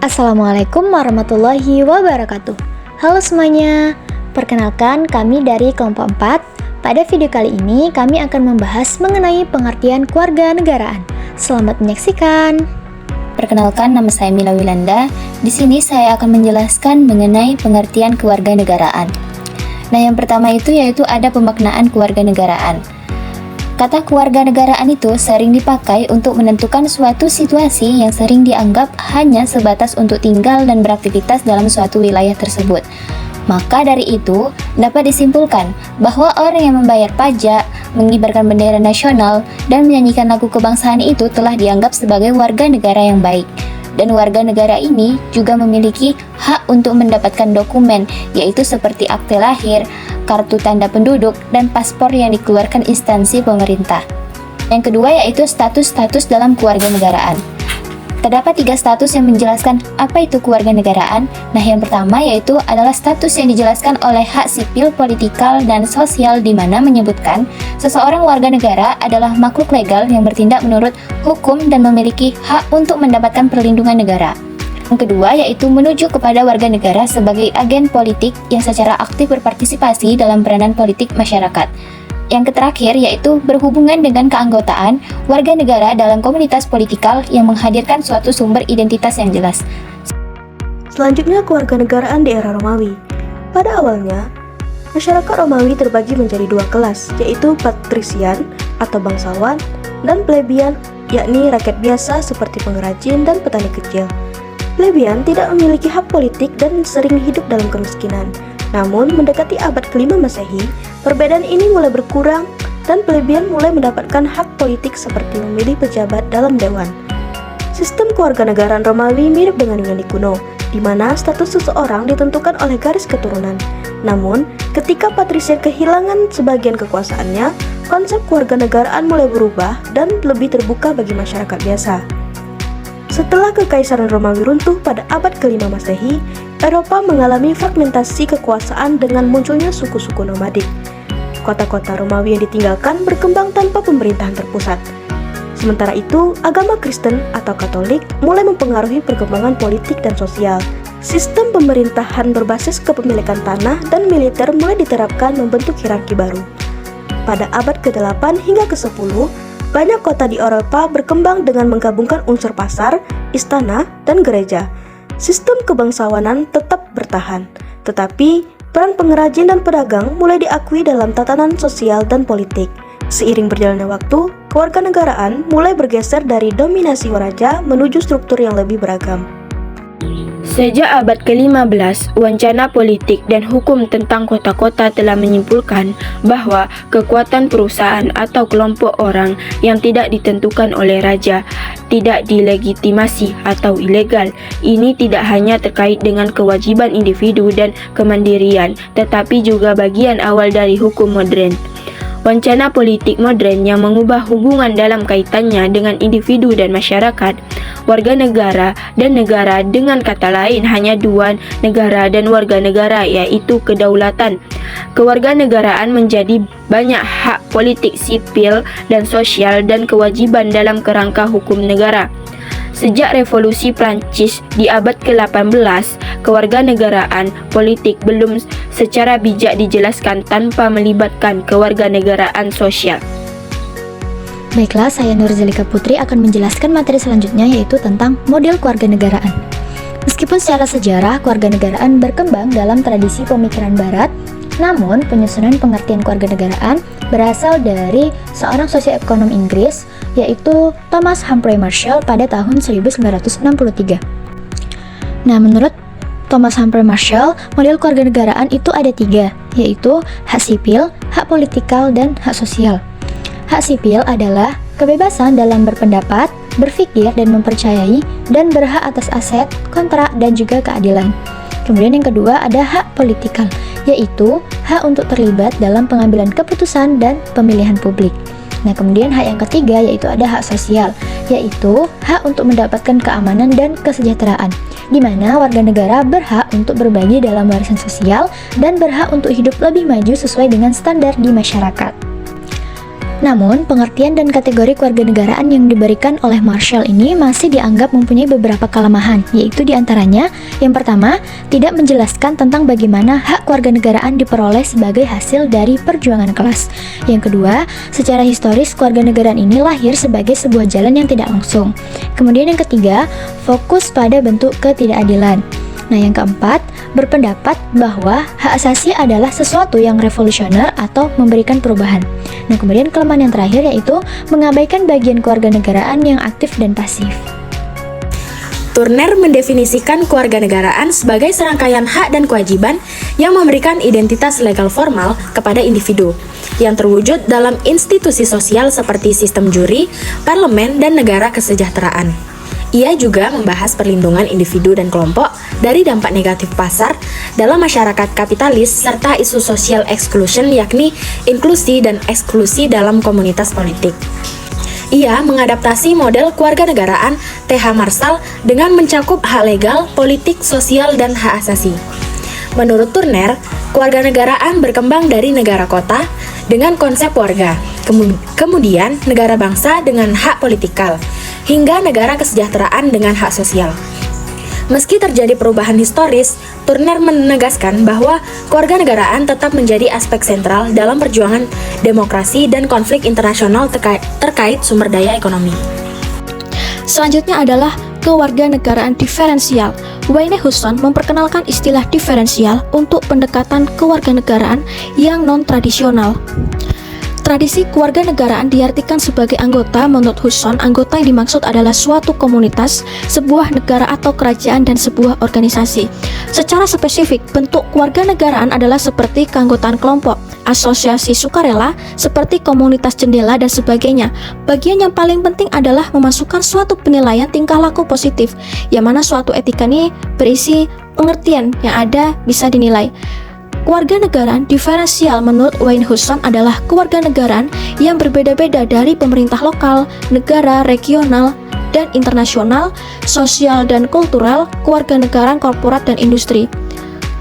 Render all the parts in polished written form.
Assalamualaikum warahmatullahi wabarakatuh. Halo semuanya, perkenalkan kami dari kelompok 4. Pada video kali ini kami akan membahas mengenai pengertian kewarganegaraan. Selamat menyaksikan. Perkenalkan, nama saya Mila Wilanda. Di sini saya akan menjelaskan mengenai pengertian kewarganegaraan. Nah, yang pertama yaitu ada pemaknaan kewarganegaraan. Kata kewarganegaraan itu sering dipakai untuk menentukan suatu situasi yang sering dianggap hanya sebatas untuk tinggal dan beraktivitas dalam suatu wilayah tersebut. Maka dari itu, dapat disimpulkan bahwa orang yang membayar pajak, mengibarkan bendera nasional, dan menyanyikan lagu kebangsaan itu telah dianggap sebagai warga negara yang baik. Dan warga negara ini juga memiliki hak untuk mendapatkan dokumen, yaitu seperti akte lahir, kartu tanda penduduk, dan paspor yang dikeluarkan instansi pemerintah. Yang kedua yaitu status-status dalam kewarganegaraan. Terdapat 3 status yang menjelaskan apa itu kewarganegaraan. Nah, yang pertama yaitu adalah status yang dijelaskan oleh hak sipil, politikal, dan sosial, di mana menyebutkan seseorang warga negara adalah makhluk legal yang bertindak menurut hukum dan memiliki hak untuk mendapatkan perlindungan negara. Yang kedua yaitu menuju kepada warga negara sebagai agen politik yang secara aktif berpartisipasi dalam peranan politik masyarakat. Yang terakhir yaitu berhubungan dengan keanggotaan warga negara dalam komunitas politikal yang menghadirkan suatu sumber identitas yang jelas. Selanjutnya, kewarganegaraan di era Romawi. Pada awalnya, masyarakat Romawi terbagi menjadi 2 kelas, yaitu patrisian atau bangsawan dan plebian, yakni rakyat biasa seperti pengrajin dan petani kecil. Plebian tidak memiliki hak politik dan sering hidup dalam kemiskinan. Namun, mendekati abad ke-5 Masehi, perbedaan ini mulai berkurang dan plebian mulai mendapatkan hak politik seperti memilih pejabat dalam dewan. Sistem kewarganegaraan Romawi mirip dengan Yunani kuno, di mana status seseorang ditentukan oleh garis keturunan. Namun, ketika patrisian kehilangan sebagian kekuasaannya, konsep kewarganegaraan mulai berubah dan lebih terbuka bagi masyarakat biasa. Setelah Kekaisaran Romawi runtuh pada abad ke-5 Masehi, Eropa mengalami fragmentasi kekuasaan dengan munculnya suku-suku nomadik. Kota-kota Romawi yang ditinggalkan berkembang tanpa pemerintahan terpusat. Sementara itu, agama Kristen atau Katolik mulai mempengaruhi perkembangan politik dan sosial. Sistem pemerintahan berbasis kepemilikan tanah dan militer mulai diterapkan membentuk hierarki baru. Pada abad ke-8 hingga ke-10, banyak kota di Eropa berkembang dengan menggabungkan unsur pasar, istana, dan gereja. Sistem kebangsawanan tetap bertahan, tetapi peran pengrajin dan pedagang mulai diakui dalam tatanan sosial dan politik. Seiring berjalannya waktu, kewarganegaraan mulai bergeser dari dominasi raja menuju struktur yang lebih beragam. Sejak abad ke-15, wancana politik dan hukum tentang kota-kota telah menyimpulkan bahwa kekuatan perusahaan atau kelompok orang yang tidak ditentukan oleh raja, tidak dilegitimasi atau ilegal. Ini tidak hanya terkait dengan kewajiban individu dan kemandirian, tetapi juga bagian awal dari hukum modern. Wancana politik modern yang mengubah hubungan dalam kaitannya dengan individu dan masyarakat, warga negara dan negara, dengan kata lain hanya 2 negara dan warga negara, yaitu kedaulatan. Kewarganegaraan menjadi banyak hak politik, sipil, dan sosial dan kewajiban dalam kerangka hukum negara. Sejak revolusi Prancis di abad ke-18, kewarganegaraan politik belum secara bijak dijelaskan tanpa melibatkan kewarganegaraan sosial. Baiklah, saya Nurzalika Putri akan menjelaskan materi selanjutnya yaitu tentang model kewarganegaraan. Meskipun secara sejarah kewarganegaraan berkembang dalam tradisi pemikiran barat, namun penyusunan pengertian kewarganegaraan berasal dari seorang sosioekonom Inggris yaitu Thomas Humphrey Marshall pada tahun 1963. Nah, menurut Thomas Humphrey Marshall, model kewarganegaraan itu ada 3, yaitu hak sipil, hak politikal, dan hak sosial. Hak sipil adalah kebebasan dalam berpendapat, berpikir, dan mempercayai, dan berhak atas aset, kontrak, dan juga keadilan. Kemudian yang kedua ada hak politikal, yaitu hak untuk terlibat dalam pengambilan keputusan dan pemilihan publik. Nah, kemudian hak yang ketiga yaitu ada hak sosial, yaitu hak untuk mendapatkan keamanan dan kesejahteraan, di mana warga negara berhak untuk berbagi dalam warisan sosial dan berhak untuk hidup lebih maju sesuai dengan standar di masyarakat. Namun, pengertian dan kategori kewarganegaraan yang diberikan oleh Marshall ini masih dianggap mempunyai beberapa kelemahan, yaitu diantaranya, yang pertama, tidak menjelaskan tentang bagaimana hak kewarganegaraan diperoleh sebagai hasil dari perjuangan kelas. Yang kedua, secara historis kewarganegaraan ini lahir sebagai sebuah jalan yang tidak langsung. Kemudian yang ketiga, fokus pada bentuk ketidakadilan. Nah, yang keempat, berpendapat bahwa hak asasi adalah sesuatu yang revolusioner atau memberikan perubahan. Nah, kemudian kelemahan yang terakhir yaitu mengabaikan bagian kewarganegaraan yang aktif dan pasif. Turner mendefinisikan kewarganegaraan sebagai serangkaian hak dan kewajiban yang memberikan identitas legal formal kepada individu, yang terwujud dalam institusi sosial seperti sistem juri, parlemen, dan negara kesejahteraan. Ia juga membahas perlindungan individu dan kelompok dari dampak negatif pasar dalam masyarakat kapitalis serta isu social exclusion, yakni inklusi dan eksklusi dalam komunitas politik. Ia mengadaptasi model kewarganegaraan T.H. Marshall dengan mencakup hak legal, politik, sosial, dan hak asasi. Menurut Turner, kewarganegaraan berkembang dari negara kota dengan konsep warga, kemudian negara bangsa dengan hak politikal, hingga negara kesejahteraan dengan hak sosial. Meski terjadi perubahan historis, Turner menegaskan bahwa kewarganegaraan tetap menjadi aspek sentral dalam perjuangan demokrasi dan konflik internasional terkait sumber daya ekonomi. Selanjutnya adalah kewarganegaraan diferensial. Wayne Hudson memperkenalkan istilah diferensial untuk pendekatan kewarganegaraan yang non-tradisional. Tradisi kewarganegaraan diartikan sebagai anggota. Menurut Hudson, anggota yang dimaksud adalah suatu komunitas, sebuah negara atau kerajaan, dan sebuah organisasi. Secara spesifik, bentuk kewarganegaraan adalah seperti keanggotaan kelompok, asosiasi sukarela, seperti komunitas jendela, dan sebagainya. Bagian yang paling penting adalah memasukkan suatu penilaian tingkah laku positif, yang mana suatu etika ini berisi pengertian yang ada bisa dinilai. Kewarganegaraan diferensial menurut Wayne Hudson adalah kewarganegaraan yang berbeda-beda dari pemerintah lokal, negara, regional, dan internasional, sosial dan kultural, kewarganegaraan korporat dan industri.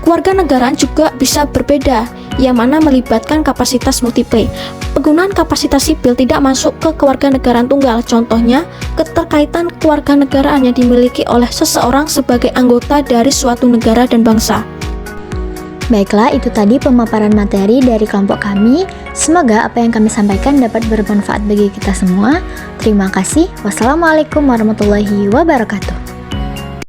Kewarganegaraan juga bisa berbeda, yang mana melibatkan kapasitas multiple. Penggunaan kapasitas sipil tidak masuk ke kewarganegaraan tunggal, contohnya keterkaitan kewarganegaraan yang dimiliki oleh seseorang sebagai anggota dari suatu negara dan bangsa. Baiklah, itu tadi pemaparan materi dari kelompok kami. Semoga apa yang kami sampaikan dapat bermanfaat bagi kita semua. Terima kasih. Wassalamualaikum warahmatullahi wabarakatuh.